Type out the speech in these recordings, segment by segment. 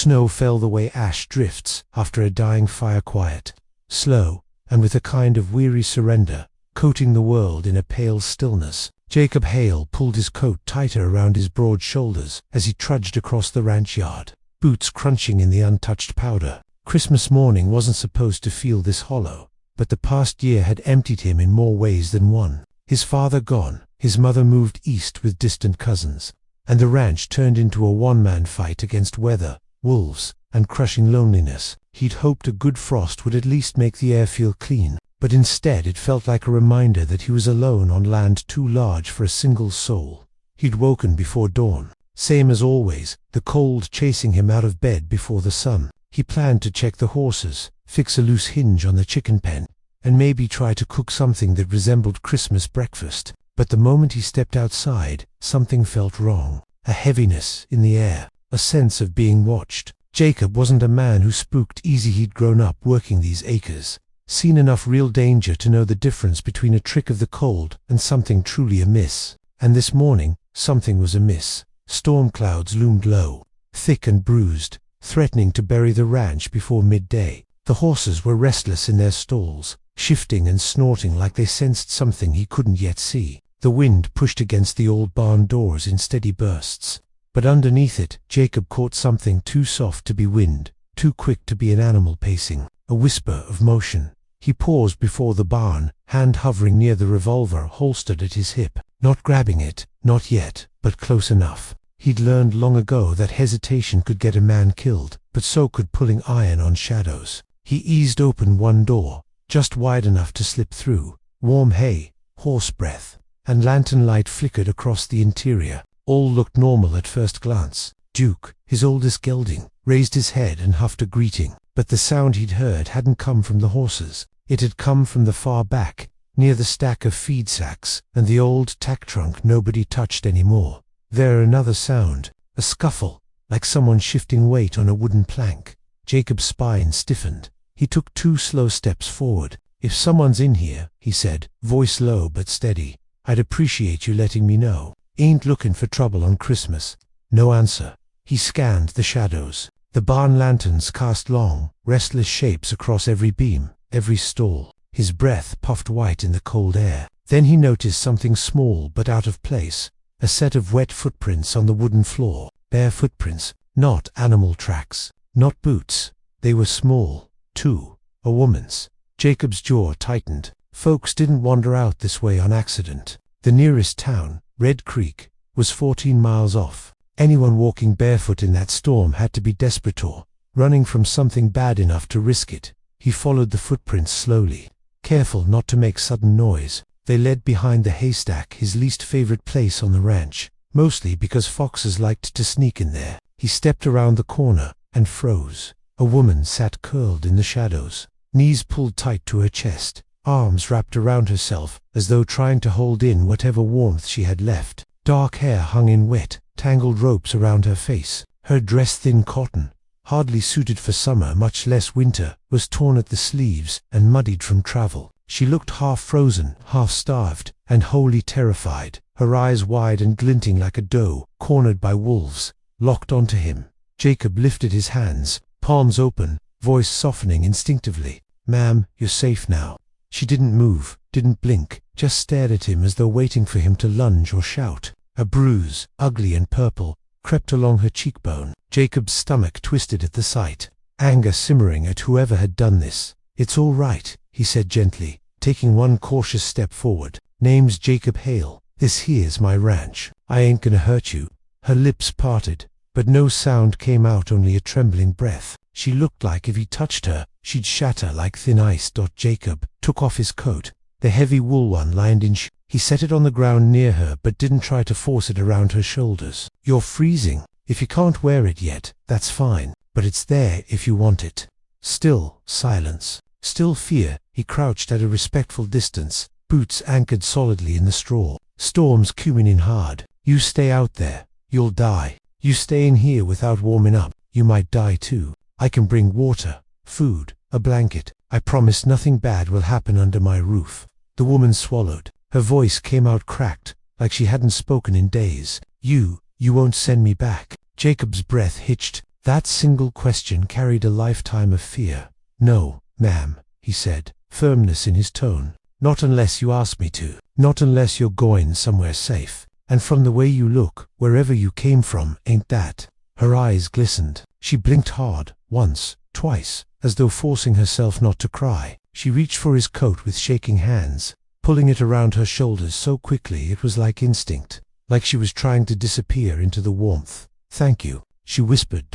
Snow fell the way ash drifts after a dying fire, quiet, slow, and with a kind of weary surrender, coating the world in a pale stillness. Jacob Hale pulled his coat tighter around his broad shoulders as he trudged across the ranch yard, boots crunching in the untouched powder. Christmas morning wasn't supposed to feel this hollow, but the past year had emptied him in more ways than one. His father gone, his mother moved east with distant cousins, and the ranch turned into a one-man fight against weather, wolves, and crushing loneliness. He'd hoped a good frost would at least make the air feel clean, but instead it felt like a reminder that he was alone on land too large for a single soul. He'd woken before dawn, same as always, the cold chasing him out of bed before the sun. He planned to check the horses, fix a loose hinge on the chicken pen, and maybe try to cook something that resembled Christmas breakfast. But the moment he stepped outside, something felt wrong. A heaviness in the air, a sense of being watched. Jacob wasn't a man who spooked easy. He'd grown up working these acres, seen enough real danger to know the difference between a trick of the cold and something truly amiss. And this morning, something was amiss. Storm clouds loomed low, thick and bruised, threatening to bury the ranch before midday. The horses were restless in their stalls, shifting and snorting like they sensed something he couldn't yet see. The wind pushed against the old barn doors in steady bursts, but underneath it, Jacob caught something too soft to be wind, too quick to be an animal pacing, a whisper of motion. He paused before the barn, hand hovering near the revolver holstered at his hip, not grabbing it, not yet, but close enough. He'd learned long ago that hesitation could get a man killed, but so could pulling iron on shadows. He eased open one door, just wide enough to slip through. Warm hay, horse breath, and lantern light flickered across the interior. All looked normal at first glance. Duke, his oldest gelding, raised his head and huffed a greeting, but the sound he'd heard hadn't come from the horses. It had come from the far back, near the stack of feed sacks and the old tack trunk nobody touched anymore. There another sound, a scuffle, like someone shifting weight on a wooden plank. Jacob's spine stiffened. He took 2 slow steps forward. "If someone's in here," he said, voice low but steady, "I'd appreciate you letting me know. Ain't looking for trouble on Christmas." No answer. He scanned the shadows. The barn lanterns cast long, restless shapes across every beam, every stall. His breath puffed white in the cold air. Then he noticed something small but out of place, a set of wet footprints on the wooden floor. Bare footprints, not animal tracks, not boots. They were small, too, a woman's. Jacob's jaw tightened. Folks didn't wander out this way on accident. The nearest town, Red Creek, was 14 miles off. Anyone walking barefoot in that storm had to be desperate or running from something bad enough to risk it. He followed the footprints slowly, careful not to make sudden noise. They led behind the haystack, his least favorite place on the ranch, mostly because foxes liked to sneak in there. He stepped around the corner and froze. A woman sat curled in the shadows, knees pulled tight to her chest, arms wrapped around herself as though trying to hold in whatever warmth she had left. Dark hair hung in wet, tangled ropes around her face. Her dress, thin cotton, hardly suited for summer, much less winter, was torn at the sleeves and muddied from travel. She looked half frozen, half starved, and wholly terrified, her eyes wide and glinting like a doe cornered by wolves, locked onto him. Jacob lifted his hands, palms open, voice softening instinctively. "Ma'am, you're safe now." She didn't move, didn't blink, just stared at him as though waiting for him to lunge or shout. A bruise, ugly and purple, crept along her cheekbone. Jacob's stomach twisted at the sight, anger simmering at whoever had done this. "It's all right," he said gently, taking one cautious step forward. "Name's Jacob Hale. This here's my ranch. I ain't gonna hurt you." Her lips parted, but no sound came out, only a trembling breath. She looked like if he touched her, she'd shatter like thin ice. Jacob took off his coat, the heavy wool one lined in He set it on the ground near her but didn't try to force it around her shoulders. "You're freezing. If you can't wear it yet, that's fine, but it's there if you want it." Still silence. Still fear. He crouched at a respectful distance, boots anchored solidly in the straw. Storms coming in hard. "You stay out there. You'll die. You stay in here without warming up. You might die too. I can bring water, food, a blanket. I promise nothing bad will happen under my roof." The woman swallowed. Her voice came out cracked, like she hadn't spoken in days. You won't send me back." Jacob's breath hitched. That single question carried a lifetime of fear. "No, ma'am," he said, firmness in his tone. "Not unless you ask me to. Not unless you're going somewhere safe. And from the way you look, wherever you came from, ain't that?" Her eyes glistened. She blinked hard, once, twice, as though forcing herself not to cry. She reached for his coat with shaking hands, pulling it around her shoulders so quickly it was like instinct, like she was trying to disappear into the warmth. "Thank you," she whispered.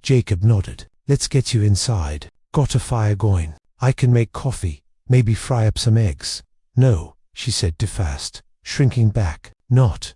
Jacob nodded. "Let's get you inside. Got a fire going? I can make coffee, maybe fry up some eggs." "No," she said too fast, shrinking back. Not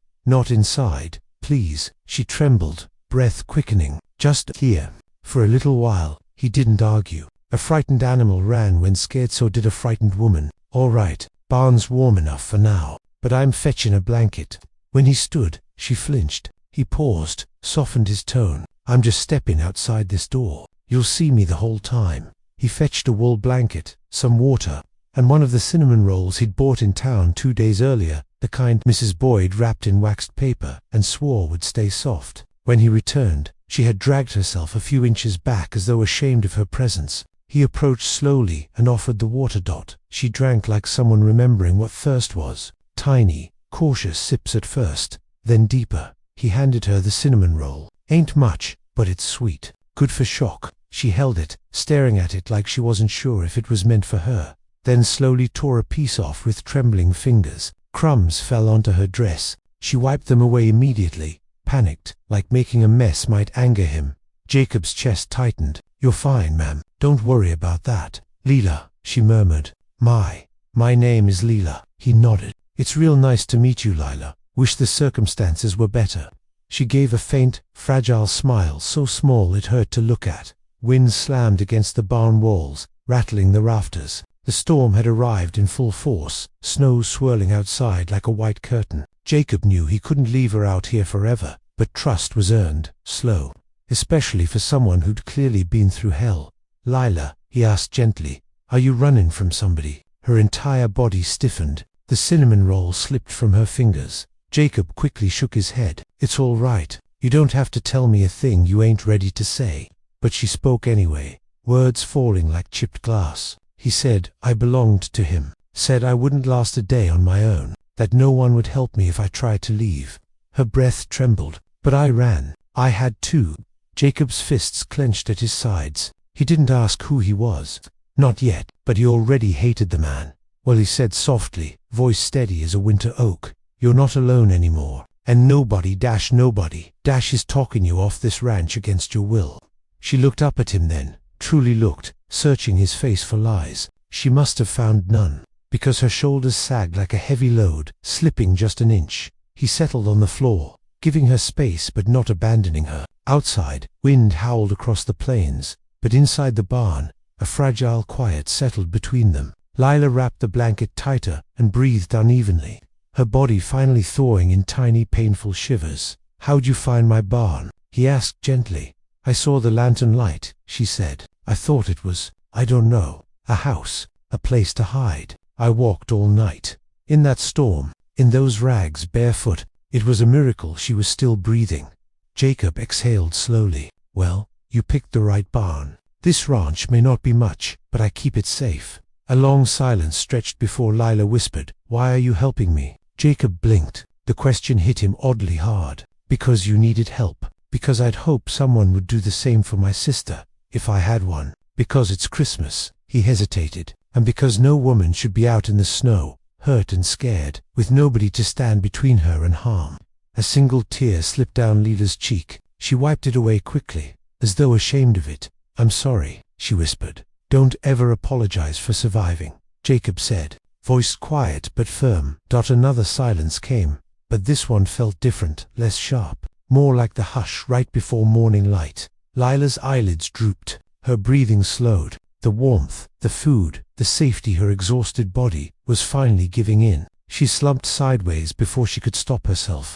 inside, please." She trembled, breath quickening. "Just here." For a little while, he didn't argue. A frightened animal ran when scared, so did a frightened woman. "All right, barn's warm enough for now, but I'm fetching a blanket." When he stood, she flinched. He paused, softened his tone. "I'm just stepping outside this door. You'll see me the whole time." He fetched a wool blanket, some water, and one of the cinnamon rolls he'd bought in town 2 days earlier, the kind Mrs. Boyd wrapped in waxed paper and swore would stay soft. When he returned, she had dragged herself a few inches back as though ashamed of her presence. He approached slowly and offered the water. She drank like someone remembering what thirst was. Tiny, cautious sips at first, then deeper. He handed her the cinnamon roll. "Ain't much, but it's sweet. Good for shock." She held it, staring at it like she wasn't sure if it was meant for her, then slowly tore a piece off with trembling fingers. Crumbs fell onto her dress. She wiped them away immediately, panicked, like making a mess might anger him. Jacob's chest tightened. "You're fine, ma'am. Don't worry about that." "Leela," she murmured. My name is Leela." He nodded. "It's real nice to meet you, Lila. Wish the circumstances were better." She gave a faint, fragile smile so small it hurt to look at. Wind slammed against the barn walls, rattling the rafters. The storm had arrived in full force, snow swirling outside like a white curtain. Jacob knew he couldn't leave her out here forever, but trust was earned, slow, especially for someone who'd clearly been through hell. "Lila," he asked gently, "are you running from somebody?" Her entire body stiffened. The cinnamon roll slipped from her fingers. Jacob quickly shook his head. "It's all right. You don't have to tell me a thing you ain't ready to say." But she spoke anyway, words falling like chipped glass. He said I belonged to him, said I wouldn't last a day on my own, that no one would help me if I tried to leave. Her breath trembled. "But I ran. I had to." Jacob's fists clenched at his sides. He didn't ask who he was. Not yet, but he already hated the man. "Well," he said softly, voice steady as a winter oak, "you're not alone anymore. And nobody is talking you off this ranch against your will." She looked up at him then, truly looked, searching his face for lies. She must have found none, because her shoulders sagged like a heavy load, slipping just an inch. He settled on the floor, giving her space but not abandoning her. Outside, wind howled across the plains, but inside the barn, a fragile quiet settled between them. Lila wrapped the blanket tighter and breathed unevenly, her body finally thawing in tiny painful shivers. "How'd you find my barn?" he asked gently. "I saw the lantern light," she said. "I thought it was, I don't know, a house, a place to hide. I walked all night. In that storm, in those rags, barefoot. It was a miracle she was still breathing." Jacob exhaled slowly. "Well, you picked the right barn. This ranch may not be much, but I keep it safe." A long silence stretched before Lila whispered, "Why are you helping me?" Jacob blinked. The question hit him oddly hard. "Because you needed help. Because I'd hoped someone would do the same for my sister, if I had one. Because it's Christmas." He hesitated. "And because no woman should be out in the snow, hurt and scared, with nobody to stand between her and harm." A single tear slipped down Leela's cheek. She wiped it away quickly, as though ashamed of it. "I'm sorry," she whispered. "Don't ever apologize for surviving," Jacob said, voice quiet but firm. Another silence came, but this one felt different, less sharp, more like the hush right before morning light. Lila's eyelids drooped, her breathing slowed. The warmth, the food, the safety her exhausted body was finally giving in. She slumped sideways before she could stop herself.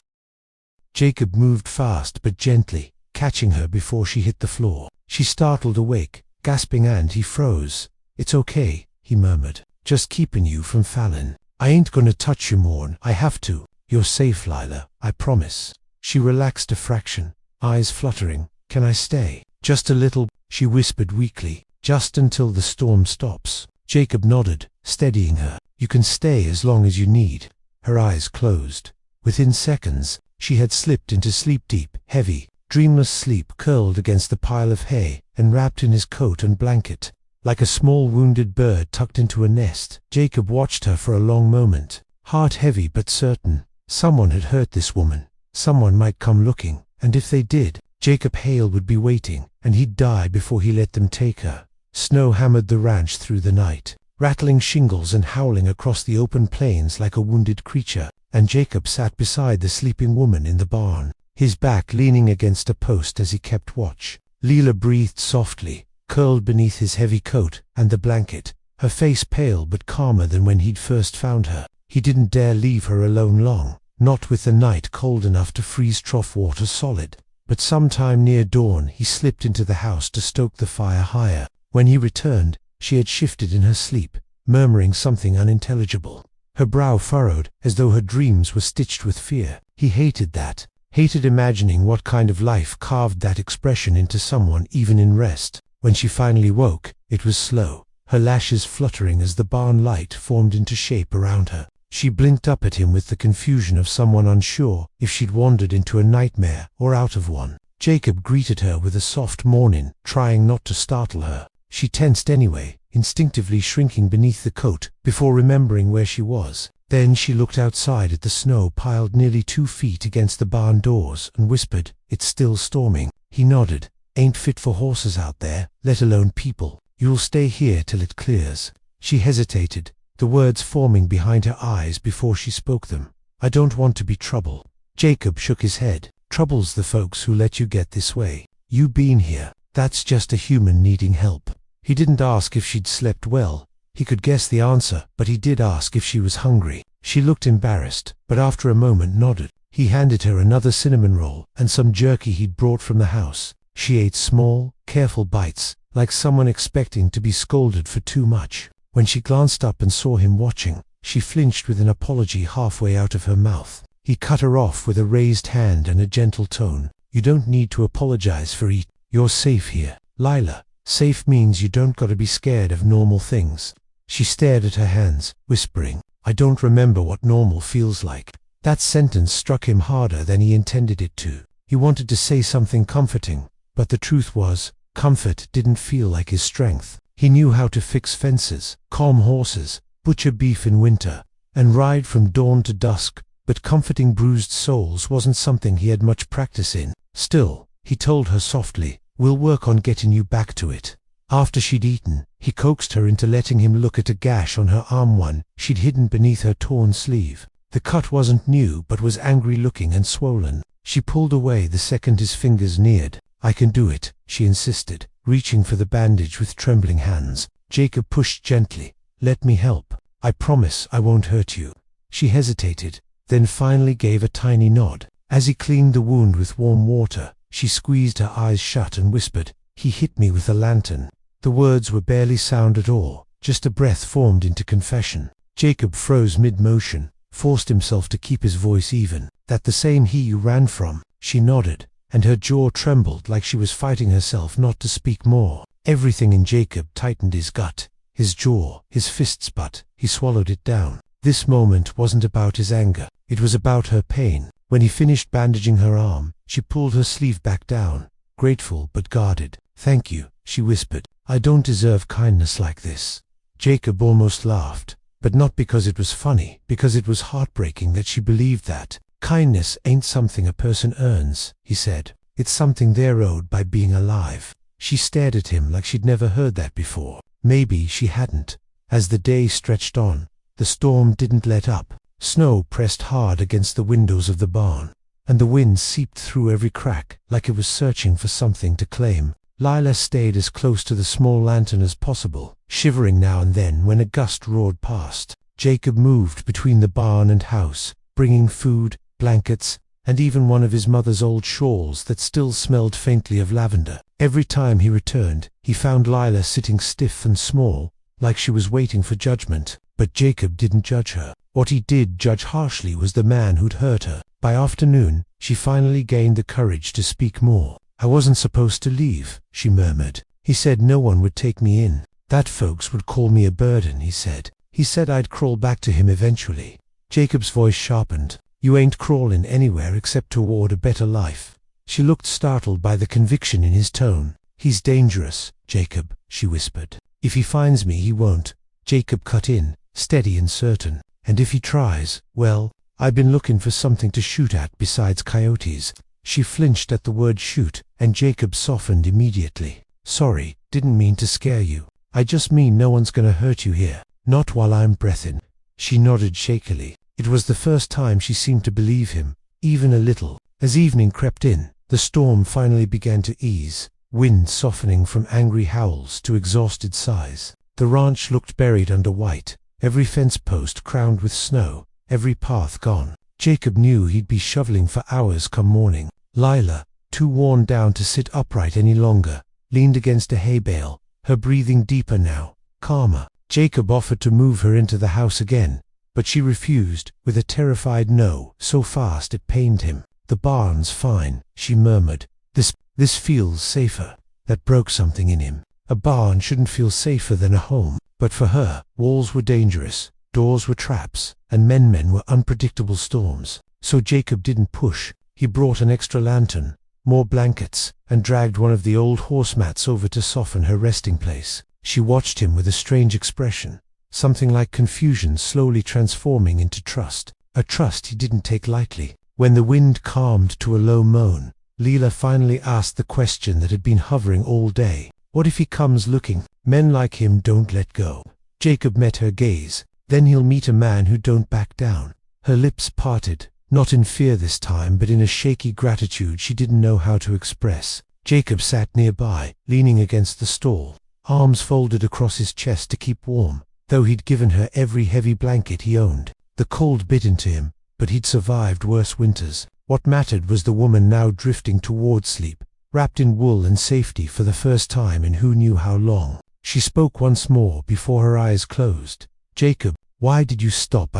Jacob moved fast but gently, catching her before she hit the floor. She startled awake, gasping, and he froze. "It's okay," he murmured. "Just keeping you from Fallon. I ain't gonna touch you more'n I have to. You're safe, Lila, I promise." She relaxed a fraction, eyes fluttering. Can I stay? Just a little, she whispered weakly. Just until the storm stops. Jacob nodded, steadying her. You can stay as long as you need. Her eyes closed. Within seconds, she had slipped into sleep-deep, heavy, dreamless sleep, curled against the pile of hay and wrapped in his coat and blanket. Like a small wounded bird tucked into a nest, Jacob watched her for a long moment, heart heavy but certain. Someone had hurt this woman. Someone might come looking, and if they did, Jacob Hale would be waiting, and he'd die before he let them take her. Snow hammered the ranch through the night, rattling shingles and howling across the open plains like a wounded creature, and Jacob sat beside the sleeping woman in the barn, his back leaning against a post as he kept watch. Leela breathed softly, curled beneath his heavy coat and the blanket, her face pale but calmer than when he'd first found her. He didn't dare leave her alone long, not with the night cold enough to freeze trough water solid. But sometime near dawn he slipped into the house to stoke the fire higher. When he returned, she had shifted in her sleep, murmuring something unintelligible. Her brow furrowed, as though her dreams were stitched with fear. He hated that, hated imagining what kind of life carved that expression into someone even in rest. When she finally woke, it was slow, her lashes fluttering as the barn light formed into shape around her. She blinked up at him with the confusion of someone unsure if she'd wandered into a nightmare or out of one. Jacob greeted her with a soft morning, trying not to startle her. She tensed anyway, instinctively shrinking beneath the coat before remembering where she was. Then she looked outside at the snow piled nearly 2 feet against the barn doors and whispered, "It's still storming." He nodded. "Ain't fit for horses out there, let alone people. You'll stay here till it clears." She hesitated, the words forming behind her eyes before she spoke them. "I don't want to be trouble." Jacob shook his head. "Trouble's the folks who let you get this way. You being here, that's just a human needing help." He didn't ask if she'd slept well. He could guess the answer, but he did ask if she was hungry. She looked embarrassed, but after a moment nodded. He handed her another cinnamon roll and some jerky he'd brought from the house. She ate small, careful bites, like someone expecting to be scolded for too much. When she glanced up and saw him watching, she flinched with an apology halfway out of her mouth. He cut her off with a raised hand and a gentle tone. "You don't need to apologize for eating. You're safe here, Lila. Safe means you don't gotta be scared of normal things." She stared at her hands, whispering, "I don't remember what normal feels like." That sentence struck him harder than he intended it to. He wanted to say something comforting, but the truth was, comfort didn't feel like his strength. He knew how to fix fences, calm horses, butcher beef in winter, and ride from dawn to dusk, but comforting bruised souls wasn't something he had much practice in. Still, he told her softly, "We'll work on getting you back to it." After she'd eaten, he coaxed her into letting him look at a gash on her arm, one she'd hidden beneath her torn sleeve. The cut wasn't new but was angry-looking and swollen. She pulled away the second his fingers neared. "I can do it," she insisted, reaching for the bandage with trembling hands. Jacob pushed gently. "Let me help. I promise I won't hurt you." She hesitated, then finally gave a tiny nod. As he cleaned the wound with warm water, she squeezed her eyes shut and whispered, "He hit me with a lantern." The words were barely sound at all, just a breath formed into confession. Jacob froze mid-motion, forced himself to keep his voice even. "That the same he you ran from?" She nodded, and her jaw trembled like she was fighting herself not to speak more. Everything in Jacob tightened his gut, his jaw, his fists, but he swallowed it down. This moment wasn't about his anger, it was about her pain. When he finished bandaging her arm, she pulled her sleeve back down, grateful but guarded. "Thank you," she whispered. "I don't deserve kindness like this." Jacob almost laughed, but not because it was funny, because it was heartbreaking that she believed that. "Kindness ain't something a person earns," he said. "It's something they're owed by being alive." She stared at him like she'd never heard that before. Maybe she hadn't. As the day stretched on, the storm didn't let up. Snow pressed hard against the windows of the barn, and the wind seeped through every crack like it was searching for something to claim. Lila stayed as close to the small lantern as possible, shivering now and then when a gust roared past. Jacob moved between the barn and house, bringing food, blankets, and even one of his mother's old shawls that still smelled faintly of lavender. Every time he returned, he found Lila sitting stiff and small, like she was waiting for judgment. But Jacob didn't judge her. What he did judge harshly was the man who'd hurt her. By afternoon, she finally gained the courage to speak more. "I wasn't supposed to leave," she murmured. "He said no one would take me in. That folks would call me a burden," he said. "He said I'd crawl back to him eventually." Jacob's voice sharpened. "You ain't crawling anywhere except toward a better life." She looked startled by the conviction in his tone. "He's dangerous, Jacob," she whispered. "If he finds me, he won't," Jacob cut in, steady and certain. "And if he tries, well, I've been looking for something to shoot at besides coyotes." She flinched at the word shoot, and Jacob softened immediately. "Sorry, didn't mean to scare you. I just mean no one's gonna hurt you here. Not while I'm breathin'." She nodded shakily. It was the first time she seemed to believe him, even a little. As evening crept in, the storm finally began to ease, wind softening from angry howls to exhausted sighs. The ranch looked buried under white, every fence post crowned with snow, every path gone. Jacob knew he'd be shoveling for hours come morning. Lila, too worn down to sit upright any longer, leaned against a hay bale, her breathing deeper now, calmer. Jacob offered to move her into the house again, but she refused, with a terrified no, so fast it pained him. "The barn's fine," she murmured. This feels safer." That broke something in him. A barn shouldn't feel safer than a home. But for her, walls were dangerous, doors were traps, and men were unpredictable storms. So Jacob didn't push. He brought an extra lantern, more blankets, and dragged one of the old horse mats over to soften her resting place. She watched him with a strange expression, something like confusion slowly transforming into trust, a trust he didn't take lightly. When the wind calmed to a low moan, Leela finally asked the question that had been hovering all day. "What if he comes looking?" "Men like him don't let go." Jacob met her gaze. "Then he'll meet a man who don't back down." Her lips parted, not in fear this time, but in a shaky gratitude she didn't know how to express. Jacob sat nearby, leaning against the stall, arms folded across his chest to keep warm, though he'd given her every heavy blanket he owned. The cold bit into him, but he'd survived worse winters. What mattered was the woman now drifting toward sleep, wrapped in wool and safety for the first time in who knew how long. She spoke once more before her eyes closed. "Jacob, why did you stop?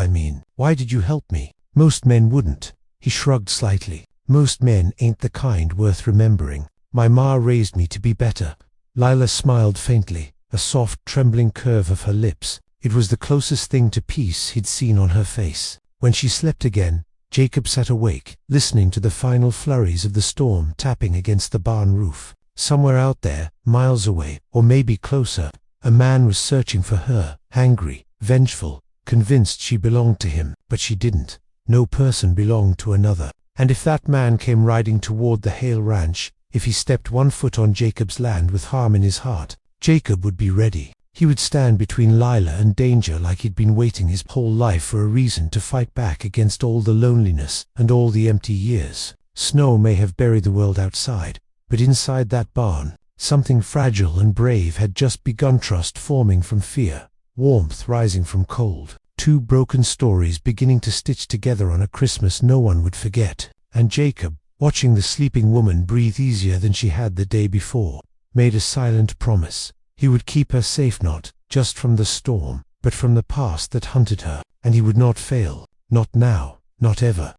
Why did you help me?" "Most men wouldn't." He shrugged slightly. "Most men ain't the kind worth remembering. My ma raised me to be better." Lila smiled faintly, a soft, trembling curve of her lips. It was the closest thing to peace he'd seen on her face. When she slept again, Jacob sat awake, listening to the final flurries of the storm tapping against the barn roof. Somewhere out there, miles away, or maybe closer, a man was searching for her, hangry, vengeful, convinced she belonged to him, but she didn't. No person belonged to another. And if that man came riding toward the Hale Ranch, if he stepped one foot on Jacob's land with harm in his heart, Jacob would be ready. He would stand between Lila and danger like he'd been waiting his whole life for a reason to fight back against all the loneliness and all the empty years. Snow may have buried the world outside, but inside that barn, something fragile and brave had just begun. Trust forming from fear, warmth rising from cold. Two broken stories beginning to stitch together on a Christmas no one would forget. And Jacob, watching the sleeping woman breathe easier than she had the day before, made a silent promise. He would keep her safe, not just from the storm, but from the past that hunted her, and he would not fail, not now, not ever.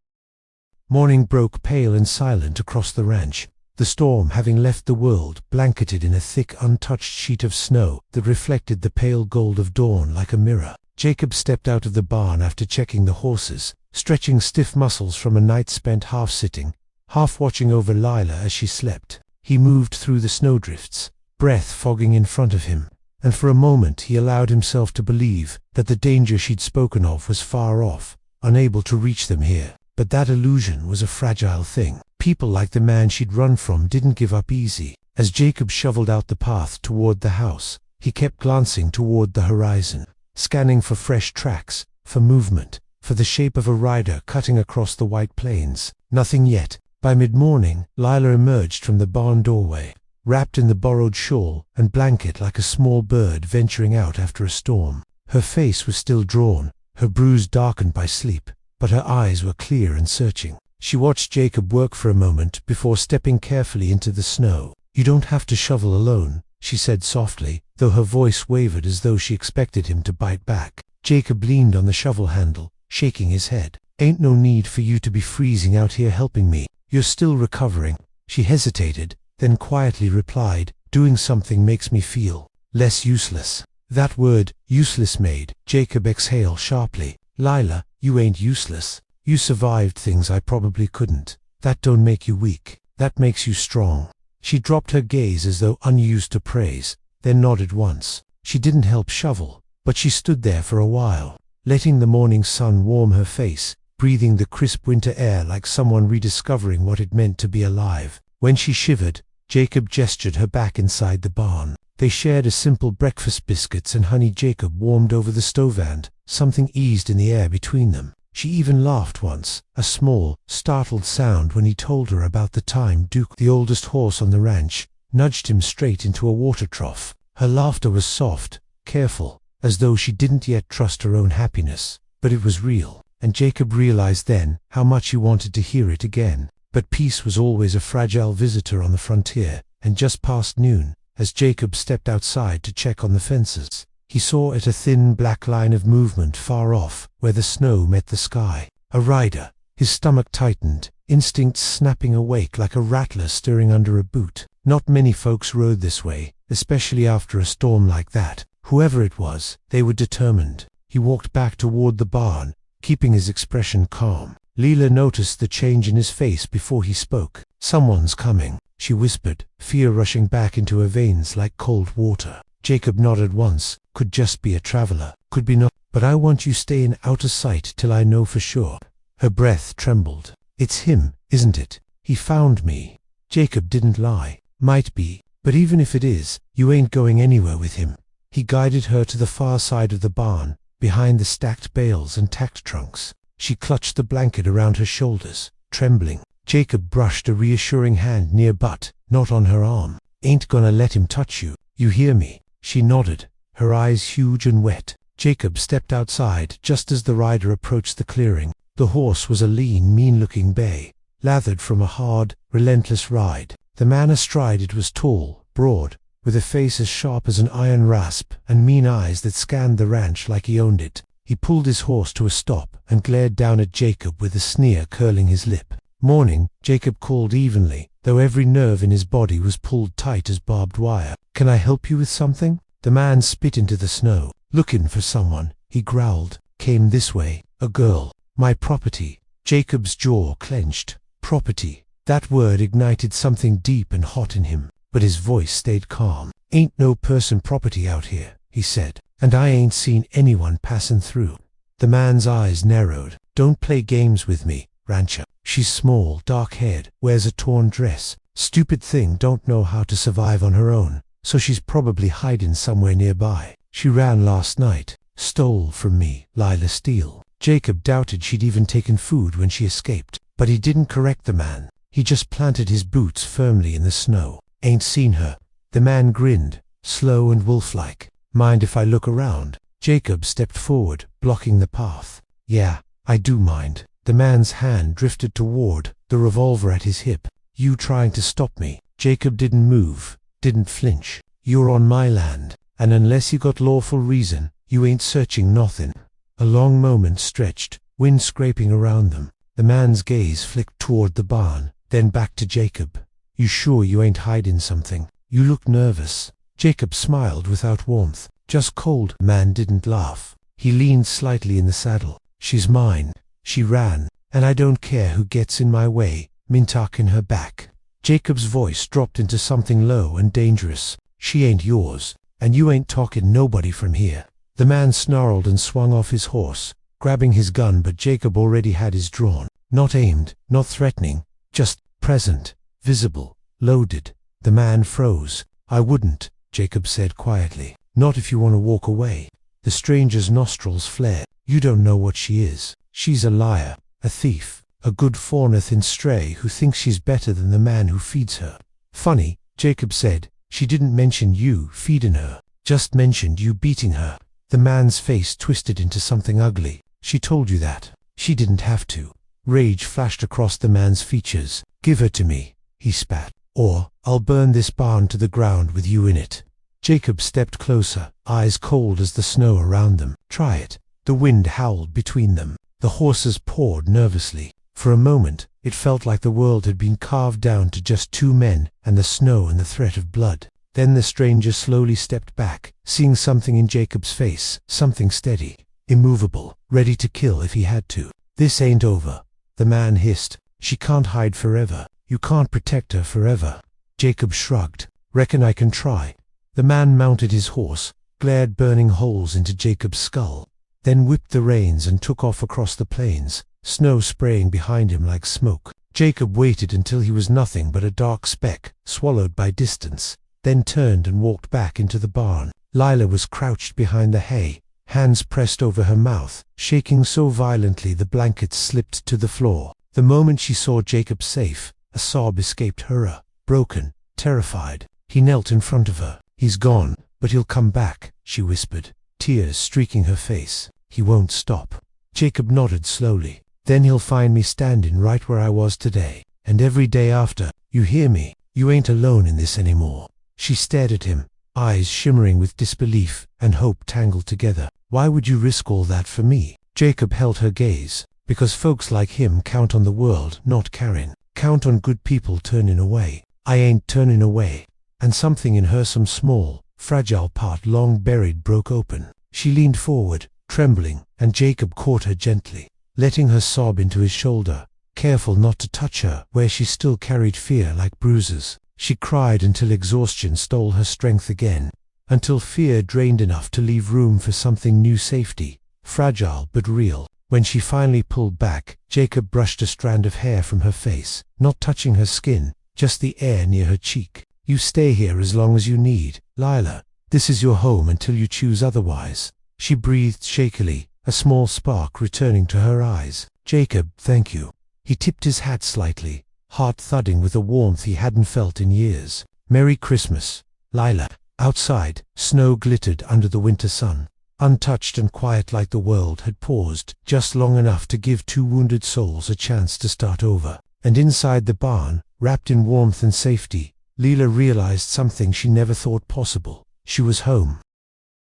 Morning broke pale and silent across the ranch, the storm having left the world blanketed in a thick, untouched sheet of snow that reflected the pale gold of dawn like a mirror. Jacob stepped out of the barn after checking the horses, stretching stiff muscles from a night spent half sitting, half watching over Lila as she slept. He moved through the snowdrifts, breath fogging in front of him, and for a moment he allowed himself to believe that the danger she'd spoken of was far off, unable to reach them here. But that illusion was a fragile thing. People like the man she'd run from didn't give up easy. As Jacob shoveled out the path toward the house, he kept glancing toward the horizon, scanning for fresh tracks, for movement, for the shape of a rider cutting across the white plains. Nothing yet. By mid-morning, Lila emerged from the barn doorway, wrapped in the borrowed shawl and blanket like a small bird venturing out after a storm. Her face was still drawn, her bruise darkened by sleep, but her eyes were clear and searching. She watched Jacob work for a moment before stepping carefully into the snow. "You don't have to shovel alone," she said softly, though her voice wavered as though she expected him to bite back. Jacob leaned on the shovel handle, shaking his head. "Ain't no need for you to be freezing out here helping me. You're still recovering." She hesitated, then quietly replied, "Doing something makes me feel less useless." That word, useless, made Jacob exhale sharply. "Lila, you ain't useless. You survived things I probably couldn't. That don't make you weak. That makes you strong." She dropped her gaze as though unused to praise, then nodded once. She didn't help shovel, but she stood there for a while, letting the morning sun warm her face, breathing the crisp winter air like someone rediscovering what it meant to be alive. When she shivered, Jacob gestured her back inside the barn. They shared a simple breakfast, biscuits and honey Jacob warmed over the stove, and something eased in the air between them. She even laughed once, a small, startled sound when he told her about the time Duke, the oldest horse on the ranch, nudged him straight into a water trough. Her laughter was soft, careful, as though she didn't yet trust her own happiness, but it was real, and Jacob realized then how much he wanted to hear it again. But peace was always a fragile visitor on the frontier, and just past noon, as Jacob stepped outside to check on the fences, he saw a thin black line of movement far off, where the snow met the sky. A rider. His stomach tightened, instincts snapping awake like a rattler stirring under a boot. Not many folks rode this way, especially after a storm like that. Whoever it was, they were determined. He walked back toward the barn, keeping his expression calm. Leela noticed the change in his face before he spoke. "Someone's coming," she whispered, fear rushing back into her veins like cold water. Jacob nodded once. "Could just be a traveler. Could be not. But I want you stay in outer sight till I know for sure." Her breath trembled. "It's him, isn't it? He found me." Jacob didn't lie. "Might be, but even if it is, you ain't going anywhere with him." He guided her to the far side of the barn, behind the stacked bales and tacked trunks. She clutched the blanket around her shoulders, trembling. Jacob brushed a reassuring hand near but not on her arm. "Ain't gonna let him touch you. You hear me?" She nodded, her eyes huge and wet. Jacob stepped outside just as the rider approached the clearing. The horse was a lean, mean-looking bay, lathered from a hard, relentless ride. The man astride it was tall, broad, with a face as sharp as an iron rasp and mean eyes that scanned the ranch like he owned it. He pulled his horse to a stop and glared down at Jacob with a sneer curling his lip. "Morning," Jacob called evenly, though every nerve in his body was pulled tight as barbed wire. "Can I help you with something?" The man spit into the snow. "Looking for someone," he growled. "Came this way. A girl. My property." Jacob's jaw clenched. Property. That word ignited something deep and hot in him, but his voice stayed calm. "Ain't no person property out here," he said, "and I ain't seen anyone passing through." The man's eyes narrowed. "Don't play games with me, rancher. She's small, dark-haired, wears a torn dress. Stupid thing don't know how to survive on her own, so she's probably hiding somewhere nearby. She ran last night. Stole from me, Lila Steele." Jacob doubted she'd even taken food when she escaped, but he didn't correct the man. He just planted his boots firmly in the snow. "Ain't seen her." The man grinned, slow and wolf-like. "Mind if I look around?" Jacob stepped forward, blocking the path. "Yeah, I do mind." The man's hand drifted toward the revolver at his hip. "You trying to stop me?" Jacob didn't move, didn't flinch. "You're on my land, and unless you got lawful reason, you ain't searching nothing." A long moment stretched, wind scraping around them. The man's gaze flicked toward the barn, then back to Jacob. "You sure you ain't hiding something? You look nervous." Jacob smiled without warmth. "Just cold." Man didn't laugh. He leaned slightly in the saddle. "She's mine. She ran, and I don't care who gets in my way." Mintak in her back. Jacob's voice dropped into something low and dangerous. "She ain't yours, and you ain't talking nobody from here." The man snarled and swung off his horse, grabbing his gun, but Jacob already had his drawn. Not aimed, not threatening, just present, visible, loaded. The man froze. "I wouldn't," Jacob said quietly. "Not if you want to walk away." The stranger's nostrils flared. "You don't know what she is. She's a liar, a thief, a good for-nothing stray who thinks she's better than the man who feeds her." "Funny," Jacob said. "She didn't mention you feeding her, just mentioned you beating her." The man's face twisted into something ugly. "She told you that?" "She didn't have to." Rage flashed across the man's features. "Give her to me," he spat, "or I'll burn this barn to the ground with you in it." Jacob stepped closer, eyes cold as the snow around them. "Try it." The wind howled between them. The horses pawed nervously. For a moment, it felt like the world had been carved down to just two men and the snow and the threat of blood. Then the stranger slowly stepped back, seeing something in Jacob's face, something steady, immovable, ready to kill if he had to. "This ain't over," the man hissed. "She can't hide forever. You can't protect her forever." Jacob shrugged. "Reckon I can try." The man mounted his horse, glared burning holes into Jacob's skull, then whipped the reins and took off across the plains, snow spraying behind him like smoke. Jacob waited until he was nothing but a dark speck, swallowed by distance, then turned and walked back into the barn. Lila was crouched behind the hay, hands pressed over her mouth, shaking so violently the blankets slipped to the floor. The moment she saw Jacob safe, a sob escaped her. Broken, terrified, he knelt in front of her. "He's gone, but he'll come back," she whispered, tears streaking her face. "He won't stop." Jacob nodded slowly. "Then he'll find me standing right where I was today, and every day after. You hear me? You ain't alone in this anymore." She stared at him, eyes shimmering with disbelief and hope tangled together. "Why would you risk all that for me?" Jacob held her gaze. "Because folks like him count on the world not caring. Count on good people turning away. I ain't turning away." And something in her, some small, fragile part long buried, broke open. She leaned forward, trembling, and Jacob caught her gently, letting her sob into his shoulder, careful not to touch her where she still carried fear like bruises. She cried until exhaustion stole her strength again, until fear drained enough to leave room for something new, safety, fragile but real. When she finally pulled back, Jacob brushed a strand of hair from her face, not touching her skin, just the air near her cheek. "You stay here as long as you need, Lila. This is your home until you choose otherwise." She breathed shakily, a small spark returning to her eyes. "Jacob, thank you." He tipped his hat slightly, heart thudding with a warmth he hadn't felt in years. "Merry Christmas, Lila." Outside, snow glittered under the winter sun, untouched and quiet, like the world had paused just long enough to give two wounded souls a chance to start over. And inside the barn, wrapped in warmth and safety, Lila realized something she never thought possible. She was home.